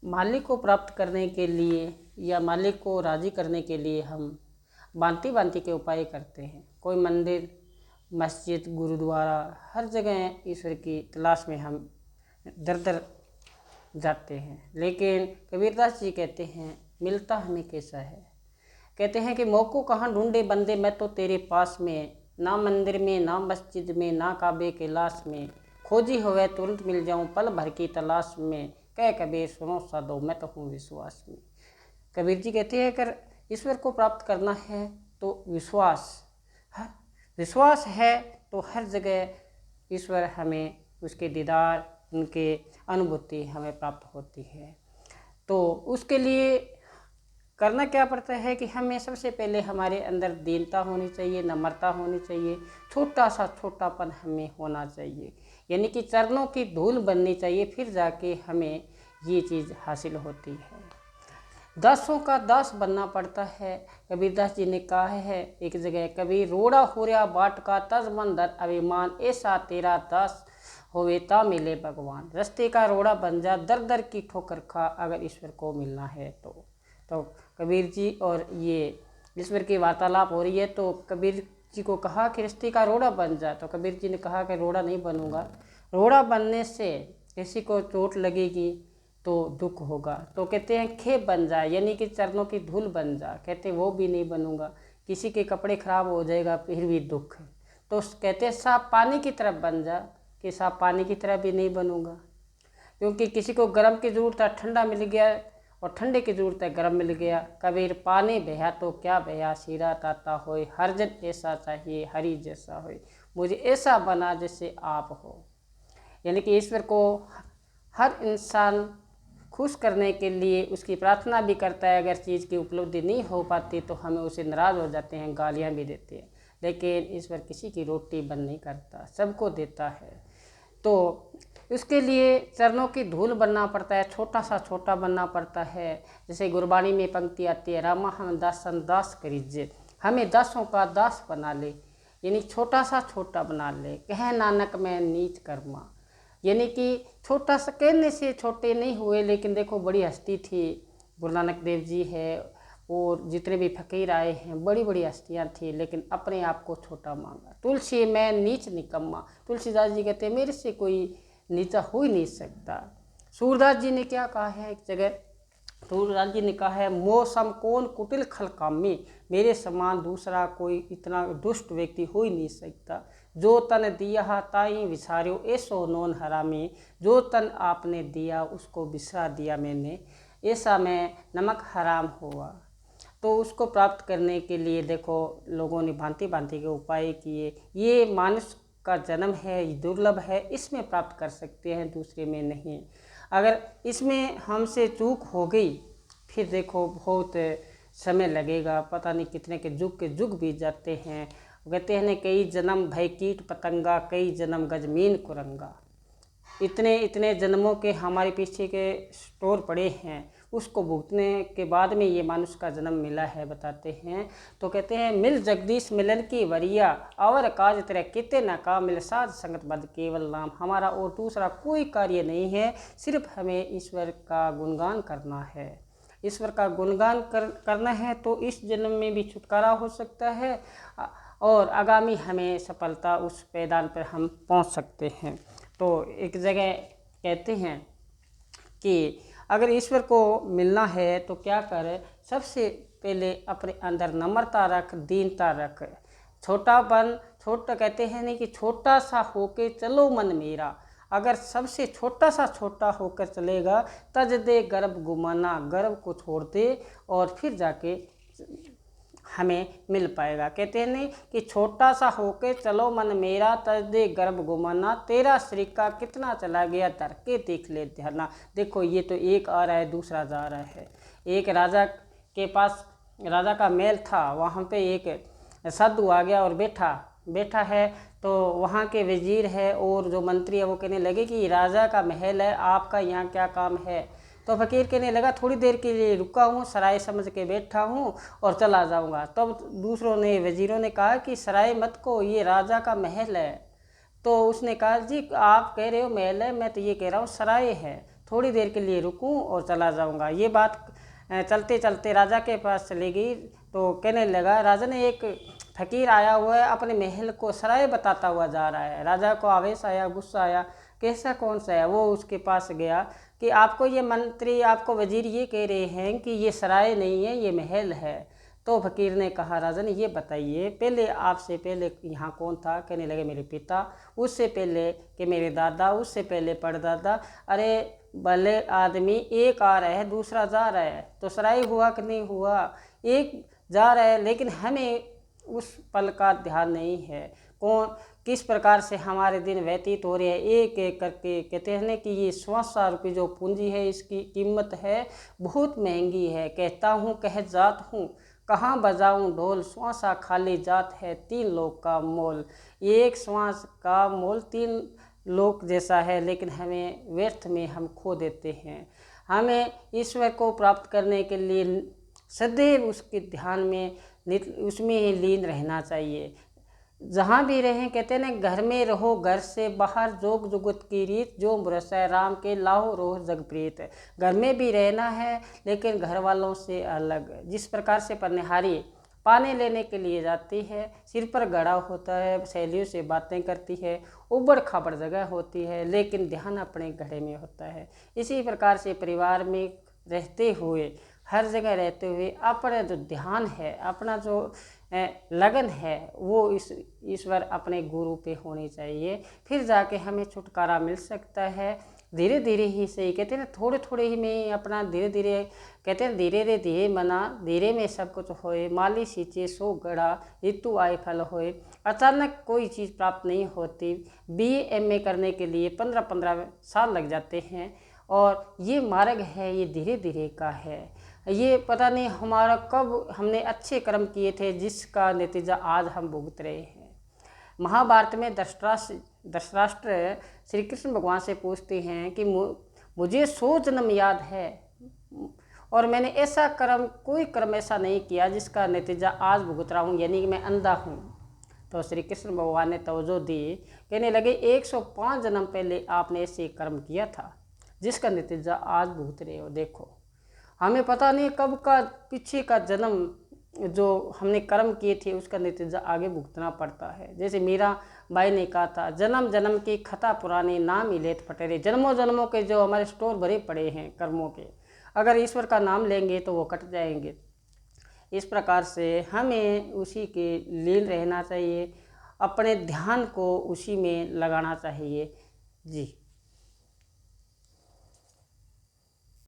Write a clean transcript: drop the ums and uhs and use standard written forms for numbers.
मालिक को प्राप्त करने के लिए या मालिक को राज़ी करने के लिए हम भांति भांति के उपाय करते हैं। कोई मंदिर, मस्जिद, गुरुद्वारा, हर जगह ईश्वर की तलाश में हम दर दर जाते हैं। लेकिन कबीरदास जी कहते हैं, मिलता हमें कैसा है। कहते हैं कि मौको कहाँ ढूंढे बंदे, मैं तो तेरे पास में, ना मंदिर में, ना मस्जिद में, ना काबे के लाश में, खोजी होवे तुरंत मिल जाऊं पल भर की तलाश में, कह कबीर सुनो साधो मैं तो हूँ विश्वास में। कबीर जी कहते हैं अगर ईश्वर को प्राप्त करना है तो विश्वास है तो हर जगह ईश्वर हमें, उसके दीदार, उनके अनुभूति हमें प्राप्त होती है। तो उसके लिए करना क्या पड़ता है कि हमें सबसे पहले हमारे अंदर दीनता होनी चाहिए, नम्रता होनी चाहिए, छोटा सा छोटापन हमें होना चाहिए, यानी कि चरणों की धूल बननी चाहिए, फिर जाके हमें ये चीज़ हासिल होती है। दासों का दास बनना पड़ता है। कबीरदास जी ने कहा है एक जगह, कबीर रोड़ा हो रहा बाट का तज मन धर अभिमान, ऐसा तेरा दास होवे ता मिले भगवान। रस्ते का रोड़ा बन जा, दर दर की ठोकर खा, अगर ईश्वर को मिलना है तो कबीर जी और ये ईश्वर की वार्तालाप हो रही है। तो कबीर जी को कहा कि रस्ते का रोड़ा बन जा, तो कबीर जी ने कहा कि रोड़ा नहीं बनूंगा, रोड़ा बनने से किसी को चोट लगेगी तो दुख होगा। तो कहते हैं खेप बन जाए, यानी कि चरणों की धूल बन जा, कहते वो भी नहीं बनूंगा, किसी के कपड़े खराब हो जाएगा फिर भी दुख है। तो कहते हैं साफ पानी की तरफ बन जा, कि साफ पानी की तरफ भी नहीं बनूंगा, क्योंकि किसी को गर्म की जरूरत है, ठंडा मिल गया, और ठंडे की जरूरत है, गर्म मिल गया। कबीर पानी बहा तो क्या बहा, सीरा ताता होए, हर जन ऐसा चाहिए हरि जैसा होए, मुझे ऐसा बना जैसे आप हो। यानी कि ईश्वर को हर इंसान खुश करने के लिए उसकी प्रार्थना भी करता है। अगर चीज़ की उपलब्धि नहीं हो पाती तो हमें उसे नाराज़ हो जाते हैं, गालियाँ भी देते हैं, लेकिन ईश्वर किसी की रोटी बंद नहीं करता, सबको देता है। तो उसके लिए चरणों की धूल बनना पड़ता है, छोटा सा छोटा बनना पड़ता है। जैसे गुरबाणी में पंक्ति आती है, रामा हम दासन दास करीजे, हमें दासों का दास बना ले, यानी छोटा सा छोटा बना ले। कह नानक मैं नीच कर्मा, यानी कि छोटा सा कहने से छोटे नहीं हुए, लेकिन देखो बड़ी हस्ती थी, गुरु नानक देव जी है और जितने भी फकीर आए हैं, बड़ी बड़ी हस्तियाँ थी, लेकिन अपने आप को छोटा मांगा। तुलसी मैं नीच निकम्मा, तुलसीदास जी कहते हैं मेरे से कोई नीचा हो ही नहीं सकता। सूरदास जी ने क्या कहा है एक जगह, सूरदास जी ने कहा है, मौसम कौन कुटिल खल कामी, मेरे समान दूसरा कोई इतना दुष्ट व्यक्ति हो ही नहीं सकता। जो तन दिया ताई विसार्यो, ऐसो नोन हरामी, जो तन आपने दिया उसको बिसरा दिया मैंने, ऐसा मैं नमक हराम हुआ। तो उसको प्राप्त करने के लिए देखो लोगों ने भांति भांति के उपाय किए। ये मानुष का जन्म है, दुर्लभ है, इसमें प्राप्त कर सकते हैं, दूसरे में नहीं। अगर इसमें हमसे चूक हो गई फिर देखो बहुत समय लगेगा, पता नहीं कितने के जुग बीत जाते हैं। कहते हैं कई जन्म भय कीट पतंगा, कई जन्म गजमीन कुरंगा, इतने इतने जन्मों के हमारे पीछे के स्टोर पड़े हैं, उसको भुगतने के बाद में ये मानुष का जन्म मिला है, बताते हैं। तो कहते हैं मिल जगदीश मिलन की वरिया, और काज तेरे किते न का, मिल साध संगत बद केवल नाम, हमारा और दूसरा कोई कार्य नहीं है, सिर्फ हमें ईश्वर का गुणगान करना है। ईश्वर का गुणगान करना है तो इस जन्म में भी छुटकारा हो सकता है, और आगामी हमें सफलता उस पैदान पर हम पहुंच सकते हैं। तो एक जगह कहते हैं कि अगर ईश्वर को मिलना है तो क्या करें, सबसे पहले अपने अंदर नम्रता रख, दीनता रख, छोटापन, छोटा कहते हैं नहीं कि छोटा सा होके चलो मन मेरा, अगर सबसे छोटा सा छोटा होकर चलेगा, तज दे गर्भ गुमाना, गर्भ को छोड़ दे और फिर जाके हमें मिल पाएगा। कहते हैं नहीं कि छोटा सा होके चलो मन मेरा, तज दे गर्भ गुमाना, तेरा श्रीका कितना चला गया धर के देख ले ध्याना। देखो ये तो एक आ रहा है, दूसरा जा रहा है। एक राजा के पास, राजा का महल था, वहाँ पे एक साधु आ गया और बैठा है। तो वहाँ के वजीर है और जो मंत्री है वो कहने लगे कि राजा का महल है, आपका यहाँ क्या काम है। तो फकीर कहने लगा थोड़ी देर के लिए रुका हूँ, सराय समझ के बैठा हूँ और चला जाऊँगा। तब दूसरों ने, वजीरों ने कहा कि सराय मत को, ये राजा का महल है। तो उसने कहा जी आप कह रहे हो महल है, मैं तो ये कह रहा हूँ सराय है, थोड़ी देर के लिए रुकूं और चला जाऊंगा। ये बात चलते चलते राजा के पास चली गई। तो कहने लगा, राजा ने एक फकीर आया हुआ है, अपने महल को सराय बताता हुआ जा रहा है। राजा को आवेश आया, गुस्सा आया, कैसा कौन सा है। वो उसके पास गया कि आपको ये मंत्री, आपको वजीर ये कह रहे हैं कि ये सराय नहीं है, ये महल है। तो फकीर ने कहा, राजन ये बताइए पहले आपसे पहले यहाँ कौन था। कहने लगे, मेरे पिता, उससे पहले कि मेरे दादा, उससे पहले परदादा। अरे भले आदमी, एक आ रहा है दूसरा जा रहा है, तो सराय हुआ कि नहीं हुआ। एक जा रहा है, लेकिन हमें उस पल का ध्यान नहीं है, कौन किस प्रकार से हमारे दिन व्यतीत हो रहे हैं। एक एक करके कहते हैं कि ये 100 रुपये जो पूंजी है, इसकी कीमत है बहुत महंगी है। कहता हूँ कह जात हूँ, कहाँ बजाऊँ ढोल, श्वासा खाली जात है 3 लोग का मोल। एक श्वास का मोल 3 लोग जैसा है, लेकिन हमें व्यर्थ में हम खो देते हैं। हमें ईश्वर को प्राप्त करने के लिए सदैव उसके ध्यान में, उसमें ही लीन रहना चाहिए। जहाँ भी रहें, कहते हैं ना, घर में रहो घर से बाहर, जोग जुगत की रीत, जो मुरसै राम के लाहो रोह जगप्रीत। घर में भी रहना है, लेकिन घर वालों से अलग। जिस प्रकार से पनिहारी पानी लेने के लिए जाती है, सिर पर गड़ा होता है, सहेलियों से बातें करती है, उबड़ खाबड़ जगह होती है, लेकिन ध्यान अपने घड़े में होता है। इसी प्रकार से परिवार में रहते हुए, हर जगह रहते हुए, अपना जो ध्यान है, अपना जो लगन है, वो इस ईश्वर अपने गुरु पे होनी चाहिए। फिर जाके हमें छुटकारा मिल सकता है। धीरे धीरे ही सही, कहते हैं ना, थोड़े थोड़े ही में अपना धीरे धीरे, कहते हैं धीरे रे धीरे मना, धीरे में सब कुछ होए। माली सींचे सो गड़ा, ऋतु आए फल होए। अचानक कोई चीज़ प्राप्त नहीं होती। BA MA करने के लिए 15-15 साल लग जाते हैं, और ये मार्ग है, ये धीरे धीरे का है। ये पता नहीं हमारा कब हमने अच्छे कर्म किए थे, जिसका नतीजा आज हम भुगत रहे हैं। महाभारत में धृतराष्ट्र श्री कृष्ण भगवान से पूछते हैं कि मुझे 100 जन्म याद है, और मैंने ऐसा कर्म, कोई कर्म ऐसा नहीं किया जिसका नतीजा आज भुगत रहा हूँ, यानी कि मैं अंधा हूँ। तो श्री कृष्ण भगवान ने तवज्जो दी, कहने लगे 105 जन्म पहले आपने ऐसे कर्म किया था, जिसका नतीजा आज भुगत रहे हो। देखो, हमें पता नहीं कब का पीछे का जन्म जो हमने कर्म किए थे, उसका नतीजा आगे भुगतना पड़ता है। जैसे मीरा बाई ने कहा था, जन्म जन्म की खता पुरानी, नाम ही लेत फटेरे। जन्मों जन्मों के जो हमारे स्टोर भरे पड़े हैं कर्मों के, अगर ईश्वर का नाम लेंगे तो वो कट जाएंगे। इस प्रकार से हमें उसी के लीन रहना चाहिए, अपने ध्यान को उसी में लगाना चाहिए। जी।